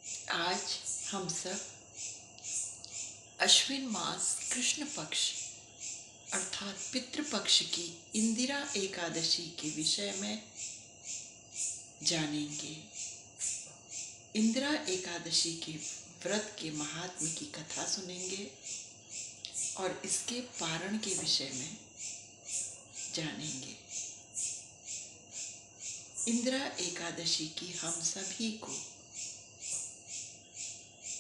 आज हम सब अश्विन मास कृष्ण पक्ष अर्थात पितृपक्ष की इंदिरा एकादशी के विषय में जानेंगे। इंदिरा एकादशी के व्रत के महात्म्य की कथा सुनेंगे और इसके पारण के विषय में जानेंगे। इंदिरा एकादशी की हम सभी को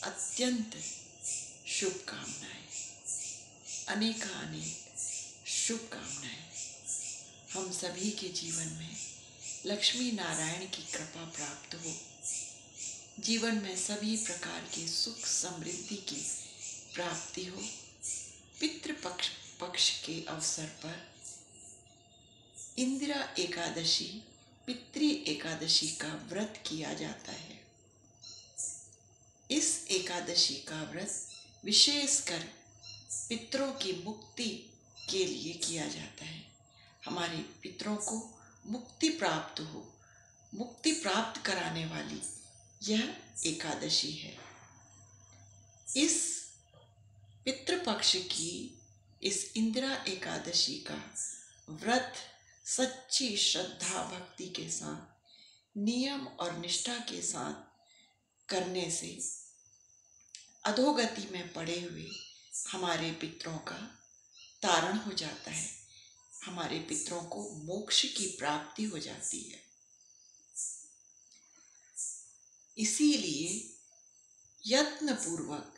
अत्यंत शुभकामनाएं, अनेकानेक शुभकामनाएं। हम सभी के जीवन में लक्ष्मी नारायण की कृपा प्राप्त हो, जीवन में सभी प्रकार के सुख समृद्धि की प्राप्ति हो। पितृपक्ष पक्ष के अवसर पर इंदिरा एकादशी पितृ एकादशी का व्रत किया जाता है। इस एकादशी का व्रत विशेषकर पितरों की मुक्ति के लिए किया जाता है। हमारे पितरों को मुक्ति प्राप्त हो, मुक्ति प्राप्त कराने वाली यह एकादशी है। इस पितृपक्ष की इस इंदिरा एकादशी का व्रत सच्ची श्रद्धा भक्ति के साथ, नियम और निष्ठा के साथ करने से अधोगति में पड़े हुए हमारे पितरों का तारण हो जाता है। हमारे पितरों को मोक्ष की प्राप्ति हो जाती है। इसीलिए यत्न पूर्वक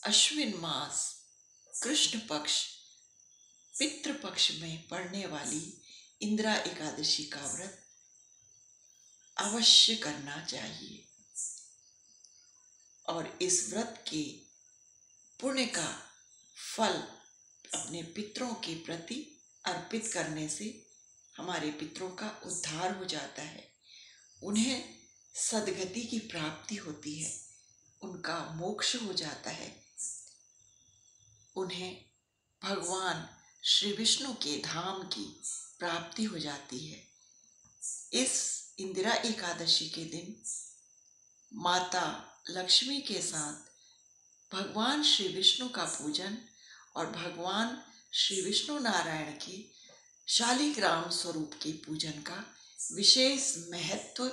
अश्विन मास कृष्ण पक्ष पितृपक्ष में पड़ने वाली इंदिरा एकादशी का व्रत अवश्य करना चाहिए और इस व्रत के पुण्य का फल अपने पितरों के प्रति अर्पित करने से हमारे पितरों का उद्धार हो जाता है। उन्हें सद्गति की प्राप्ति होती है, उनका मोक्ष हो जाता है, उन्हें भगवान श्री विष्णु के धाम की प्राप्ति हो जाती है। इस इंदिरा एकादशी के दिन माता लक्ष्मी के साथ भगवान श्री विष्णु का पूजन और भगवान श्री विष्णु नारायण के शालिग्राम स्वरूप के पूजन का विशेष महत्व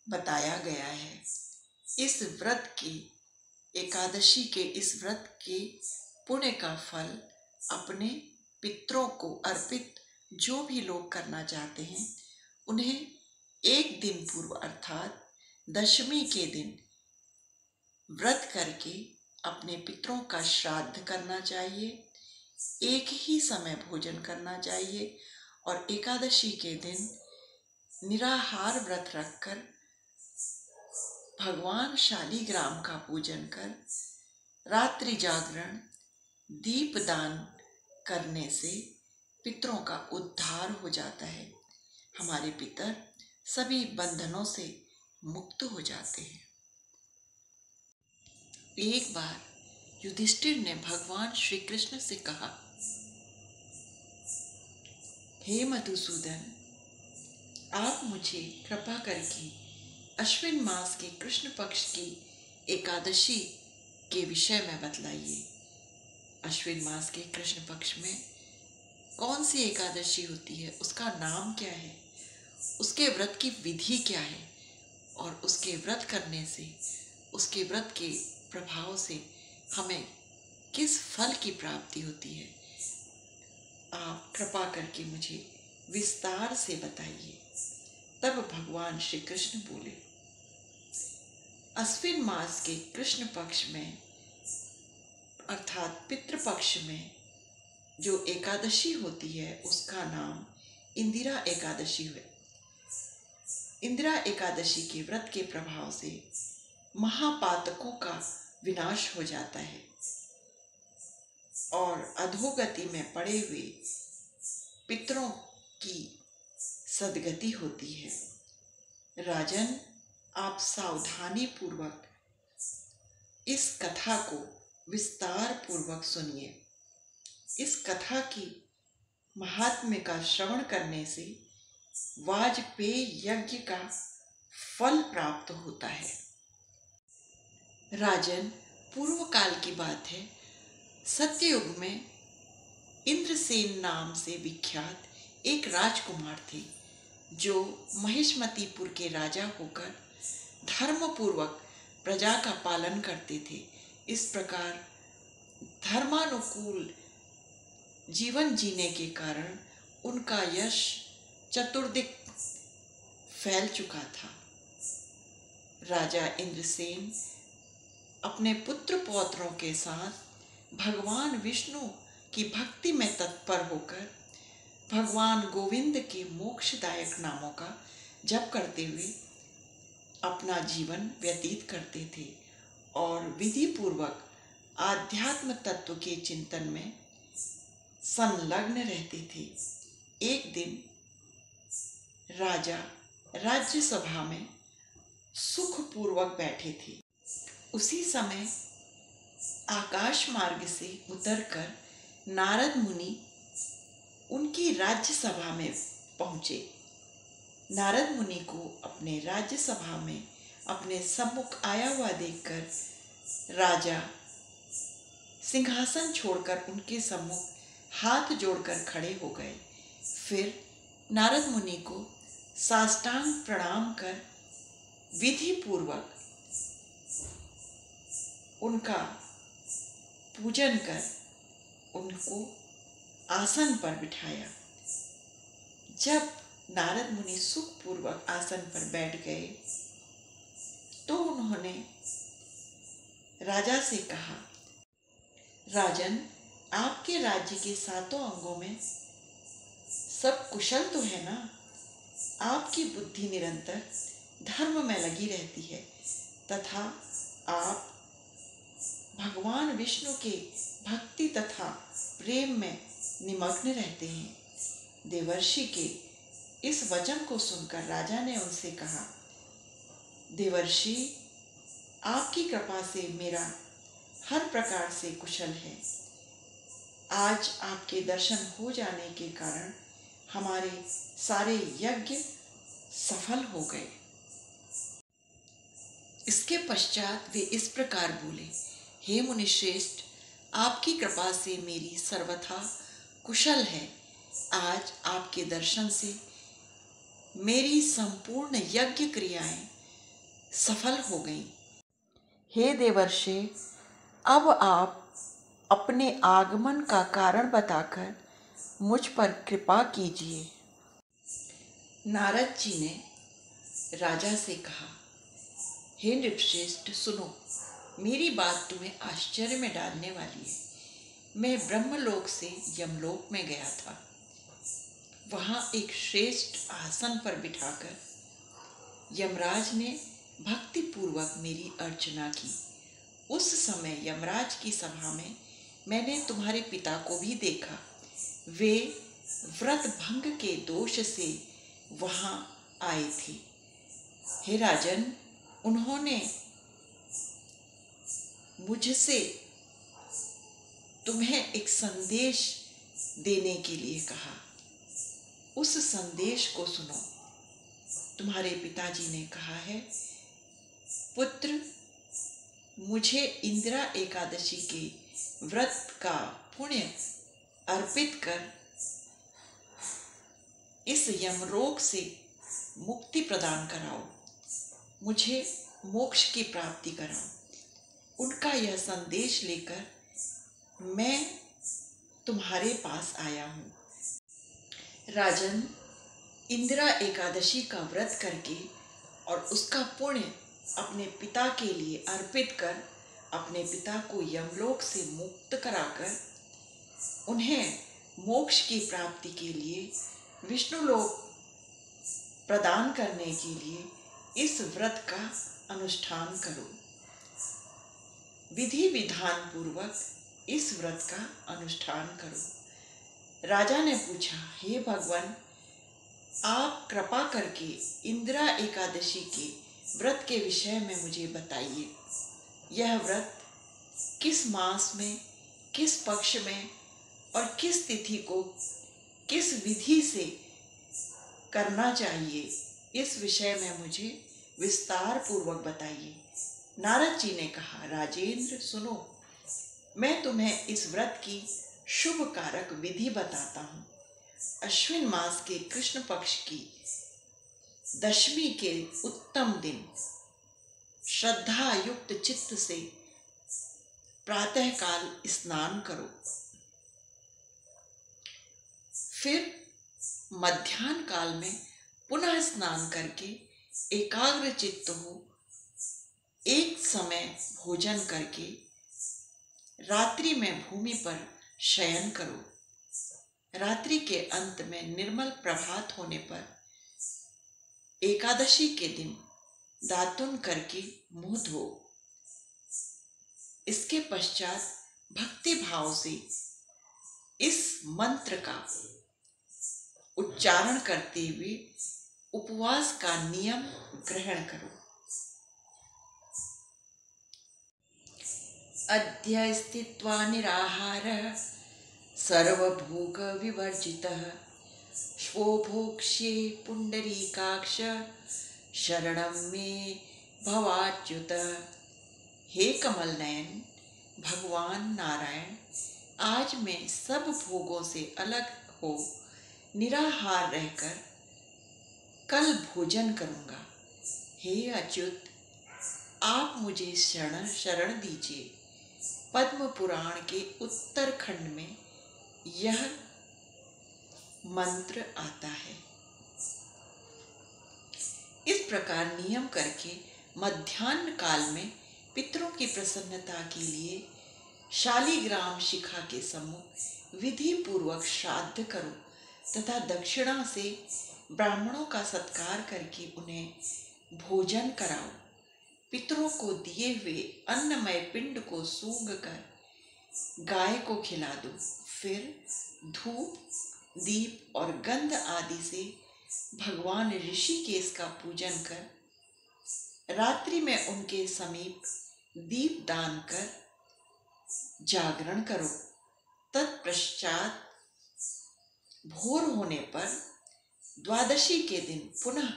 बताया गया है। इस व्रत के एकादशी के इस व्रत के पुण्य का फल अपने पितरों को अर्पित जो भी लोग करना चाहते हैं, उन्हें एक दिन पूर्व अर्थात दशमी के दिन व्रत करके अपने पितरों का श्राद्ध करना चाहिए। एक ही समय भोजन करना चाहिए और एकादशी के दिन निराहार व्रत रखकर भगवान शालिग्राम का पूजन कर रात्रि जागरण दीपदान करने से पितरों का उद्धार हो जाता है। हमारे पितर सभी बंधनों से मुक्त हो जाते हैं। एक बार युधिष्ठिर ने भगवान श्री कृष्ण से कहा, हे मधुसूदन, आप मुझे कृपा करके अश्विन मास के कृष्ण पक्ष की एकादशी के विषय में बतलाइए। अश्विन मास के कृष्ण पक्ष में कौन सी एकादशी होती है, उसका नाम क्या है, उसके व्रत की विधि क्या है और उसके व्रत करने से, उसके व्रत के प्रभाव से हमें किस फल की प्राप्ति होती है। आप कृपा करके मुझे विस्तार से बताइए। तब भगवान श्री कृष्ण बोले, अश्विन मास के कृष्ण पक्ष में अर्थात पितृपक्ष में जो एकादशी होती है उसका नाम इंदिरा एकादशी है। इंदिरा एकादशी के व्रत के प्रभाव से महापातकों का विनाश हो जाता है और अधोगति में पड़े हुए पितरों की सद्गति होती है। राजन, आप सावधानी पूर्वक इस कथा को विस्तार पूर्वक सुनिए। इस कथा की महात्म्य का श्रवण करने से वाजपेय यज्ञ का फल प्राप्त होता है। राजन, पूर्व काल की बात है। सत्ययुग में इंद्रसेन नाम से विख्यात एक राजकुमार थे, जो महिष्मतीपुर के राजा होकर धर्मपूर्वक प्रजा का पालन करते थे। इस प्रकार धर्मानुकूल जीवन जीने के कारण उनका यश चतुर्दिक फैल चुका था। राजा इंद्रसेन अपने पुत्र पौत्रों के साथ भगवान विष्णु की भक्ति में तत्पर होकर भगवान गोविंद के मोक्षदायक नामों का जप करते हुए अपना जीवन व्यतीत करते थे और विधि पूर्वक आध्यात्म तत्व के चिंतन में संलग्न रहते थे। एक दिन राजा राज्यसभा में सुखपूर्वक बैठे थे। उसी समय आकाश मार्ग से उतरकर नारद मुनि उनकी राज्यसभा में पहुँचे। नारद मुनि को अपने राज्यसभा में अपने सम्मुख आया हुआ देखकर राजा सिंहासन छोड़कर उनके सम्मुख हाथ जोड़कर खड़े हो गए। फिर नारद मुनि को साष्टांग प्रणाम कर विधि पूर्वक उनका पूजन कर उनको आसन पर बिठाया। जब नारद मुनि सुखपूर्वक आसन पर बैठ गए तो उन्होंने राजा से कहा, राजन, आपके राज्य के 7 अंगों में सब कुशल तो है ना? आपकी बुद्धि निरंतर धर्म में लगी रहती है तथा आप भगवान विष्णु के भक्ति तथा प्रेम में निमग्न रहते हैं। देवर्षि के इस वचन को सुनकर राजा ने उनसे कहा, देवर्षि, आपकी कृपा से मेरा हर प्रकार से कुशल है। आज आपके दर्शन हो जाने के कारण हमारे सारे यज्ञ सफल हो गए। इसके पश्चात वे इस प्रकार बोले, हे मुनिश्रेष्ठ, आपकी कृपा से मेरी सर्वथा कुशल है। आज आपके दर्शन से मेरी संपूर्ण यज्ञ क्रियाएं सफल हो गईं। हे देवर्षि, अब आप अपने आगमन का कारण बताकर मुझ पर कृपा कीजिए। नारद जी ने राजा से कहा, हे नृपश्रेष्ठ, सुनो, मेरी बात तुम्हें आश्चर्य में डालने वाली है। मैं ब्रह्मलोक से यमलोक में गया था। वहाँ एक श्रेष्ठ आसन पर बिठाकर यमराज ने भक्ति पूर्वक मेरी अर्चना की। उस समय यमराज की सभा में मैंने तुम्हारे पिता को भी देखा। वे व्रत भंग के दोष से वहाँ आए थे। हे राजन, उन्होंने मुझसे तुम्हें एक संदेश देने के लिए कहा। उस संदेश को सुनो। तुम्हारे पिताजी ने कहा है, पुत्र, मुझे इंदिरा एकादशी के व्रत का पुण्य अर्पित कर इस यमलोक से मुक्ति प्रदान कराओ, मुझे मोक्ष की प्राप्ति कराओ। उनका यह संदेश लेकर मैं तुम्हारे पास आया हूँ। राजन, इंदिरा एकादशी का व्रत करके और उसका पुण्य अपने पिता के लिए अर्पित कर अपने पिता को यमलोक से मुक्त कराकर उन्हें मोक्ष की प्राप्ति के लिए विष्णु लोक प्रदान करने के लिए इस व्रत का अनुष्ठान करो। विधि विधान पूर्वक इस व्रत का अनुष्ठान करो। राजा ने पूछा, हे भगवान, आप कृपा करके इंदिरा एकादशी के व्रत के विषय में मुझे बताइए। यह व्रत किस मास में, किस पक्ष में और किस तिथि को किस विधि से करना चाहिए, इस विषय में मुझे विस्तार पूर्वक बताइए। नारद जी ने कहा, राजेंद्र सुनो, मैं तुम्हें इस व्रत की शुभ कारक विधि बताता हूँ। अश्विन मास के कृष्ण पक्ष की दशमी के उत्तम दिन श्रद्धा युक्त चित्त से प्रातः काल स्नान करो। फिर मध्याह्न काल में पुनः स्नान करके एकाग्र चित्त हो एक समय भोजन करके रात्रि में भूमि पर शयन करो। रात्रि के अंत में निर्मल प्रभात होने पर एकादशी के दिन दातुन करके मुंह धो। इसके पश्चात भक्ति भाव से इस मंत्र का उच्चारण करते हुए उपवास का नियम ग्रहण करो। अद्य स्थित्वा निराहारः सर्वभोग विवर्जितः श्वो भोक्ष्ये पुंडरीकाक्ष शरणं मे भवाच्युत। हे कमल नयन भगवान नारायण, आज मैं सब भोगों से अलग हो निराहार रहकर कल भोजन करूंगा। हे अच्युत, आप मुझे शरण दीजिए। पद्म पुराण के उत्तर खंड में यह मंत्र आता है। इस प्रकार नियम करके मध्याह्न काल में पितरों की प्रसन्नता के लिए शालिग्राम शिखा के सम्मुख विधि पूर्वक श्राद्ध करो तथा दक्षिणा से ब्राह्मणों का सत्कार करके उन्हें भोजन कराओ। पितरों को दिए हुए अन्नमय पिंड को सूंघ कर गाय को खिला दो। फिर धूप, दीप और गंध आदि से भगवान ऋषिकेश का पूजन कर रात्रि में उनके समीप दीप दान कर जागरण करो। तत्पश्चात भोर होने पर द्वादशी के दिन पुनः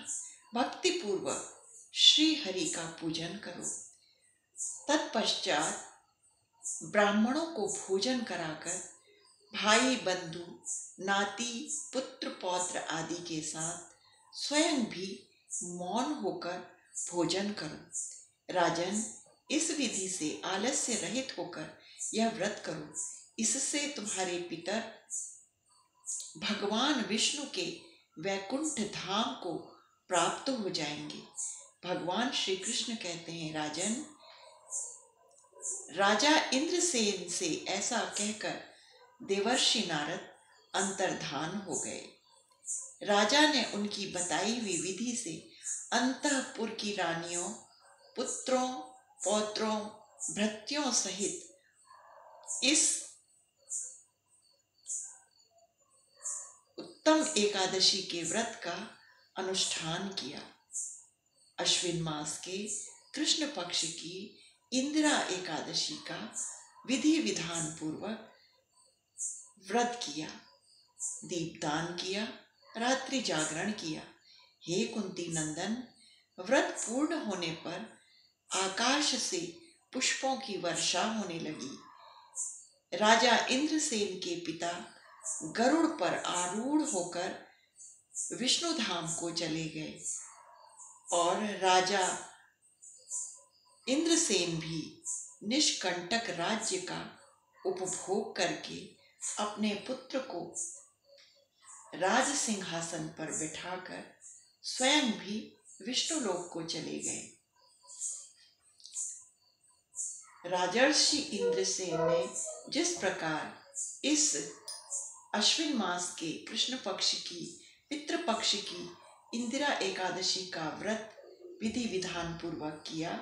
भक्ति पूर्वक श्री हरि का पूजन करो। तत्पश्चात ब्राह्मणों को भोजन कराकर भाई बंधु नाती पुत्र पौत्र आदि के साथ स्वयं भी मौन होकर भोजन करो। राजन, इस विधि से आलस्य रहित होकर यह व्रत करो। इससे तुम्हारे पितर भगवान विष्णु के वैकुंठ धाम को प्राप्त हो जाएंगे। भगवान श्री कृष्ण कहते हैं, राजन, राजा इंद्रसेन से ऐसा कहकर देवर्षि नारद अंतर्धान हो गए। राजा ने उनकी बताई हुई विधि से अंतःपुर की रानियों, पुत्रों, पौत्रों, भृत्यों सहित इस उत्तम एकादशी के व्रत का अनुष्ठान किया। अश्विन मास के कृष्ण पक्ष की इंदिरा एकादशी का विधि विधान पूर्वक व्रत किया, दीपदान किया, रात्रि जागरण किया। हे कुंती नंदन, व्रत पूर्ण होने पर आकाश से पुष्पों की वर्षा होने लगी। राजा इंद्रसेन के पिता गरुड़ पर आरूढ़ होकर विष्णुधाम को चले गए और राजा इंद्रसेन भी निष्कंटक राज्य का उपभोग करके अपने पुत्र को राज सिंहासन पर बिठाकर स्वयं भी विष्णुलोक को चले गए। राजर्षि इंद्रसेन ने जिस प्रकार इस अश्विन मास के कृष्ण पक्ष की पितृपक्ष की इंदिरा एकादशी का व्रत विधि विधान पूर्वक किया,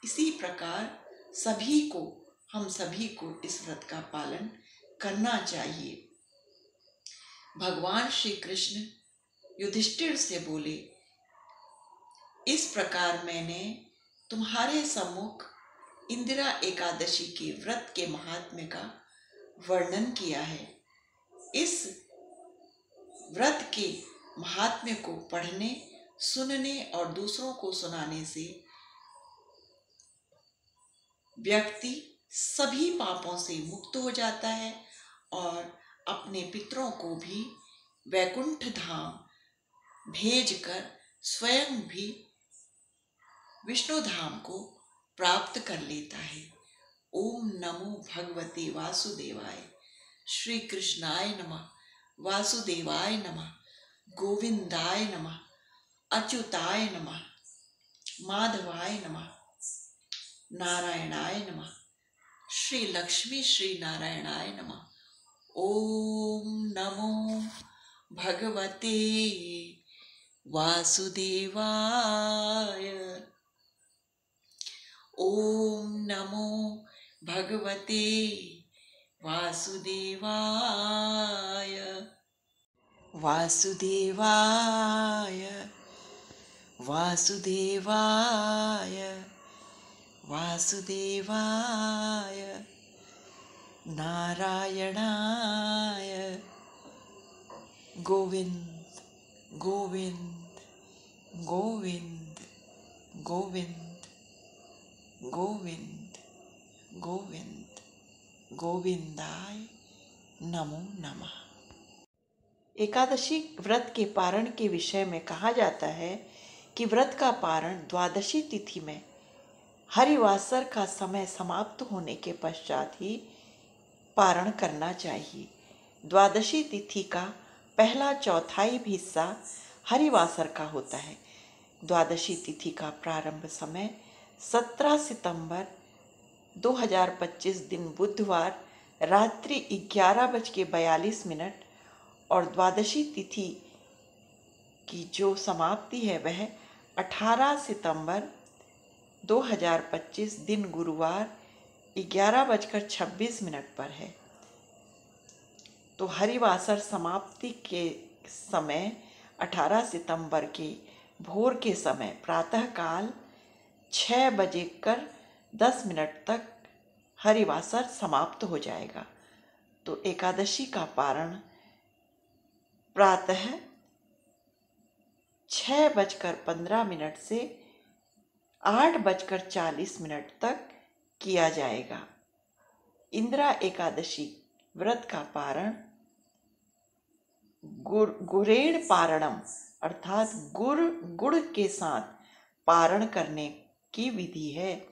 इसी प्रकार हम सभी को इस व्रत का पालन करना चाहिए। भगवान श्री कृष्ण युधिष्ठिर से बोले, इस प्रकार मैंने तुम्हारे सम्मुख इंदिरा एकादशी के व्रत के महात्म्य का वर्णन किया है। इस व्रत के महात्म्य को पढ़ने, सुनने और दूसरों को सुनाने से व्यक्ति सभी पापों से मुक्त हो जाता है और अपने पितरों को भी वैकुंठ धाम भेजकर स्वयं भी विष्णु धाम को प्राप्त कर लेता है। ओम नमो भगवते वासुदेवाय। श्री कृष्णाय नमः। वासुदेवाय नमः। गोविंदाय नमः। अच्युताय नमः। माधवाय नमः। नारायणाय नमः। श्री लक्ष्मी श्री नारायणाय नमः। ओम नमो भगवते वासुदेवाय। ओम नमो भगवते वासुदेवाय। वासुदेवाय वासुदेवाय वासुदेवाय नारायणाय। गोविंद गोविंद गोविंद गोविंद गोविंद गोविंद गोविंदाय नमो नमः। एकादशी व्रत के पारण के विषय में कहा जाता है कि व्रत का पारण द्वादशी तिथि में हरिवासर का समय समाप्त होने के पश्चात ही पारण करना चाहिए। द्वादशी तिथि का पहला चौथाई भी हिस्सा हरिवासर का होता है। द्वादशी तिथि का प्रारंभ समय 17 सितंबर 2025 दिन बुधवार रात्रि 11:42 और द्वादशी तिथि की जो समाप्ति है वह 18 सितंबर 2025 दिन गुरुवार 11:26 पर है। तो हरिवासर समाप्ति के समय 18 सितंबर के भोर के समय प्रातःकाल 6:10 तक हरिवासर समाप्त हो जाएगा। तो एकादशी का पारण प्रातः 6:15 से 8:40 तक किया जाएगा। इंदिरा एकादशी व्रत का पारण गुरेण पारणम अर्थात गुड़ के साथ पारण करने की विधि है।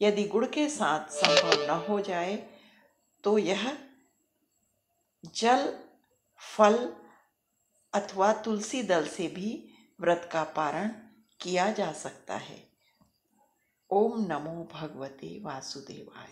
यदि गुड़ के साथ संभव न हो जाए तो यह जल फल अथवा तुलसी दल से भी व्रत का पारण किया जा सकता है। ओम नमो भगवते वासुदेवाय।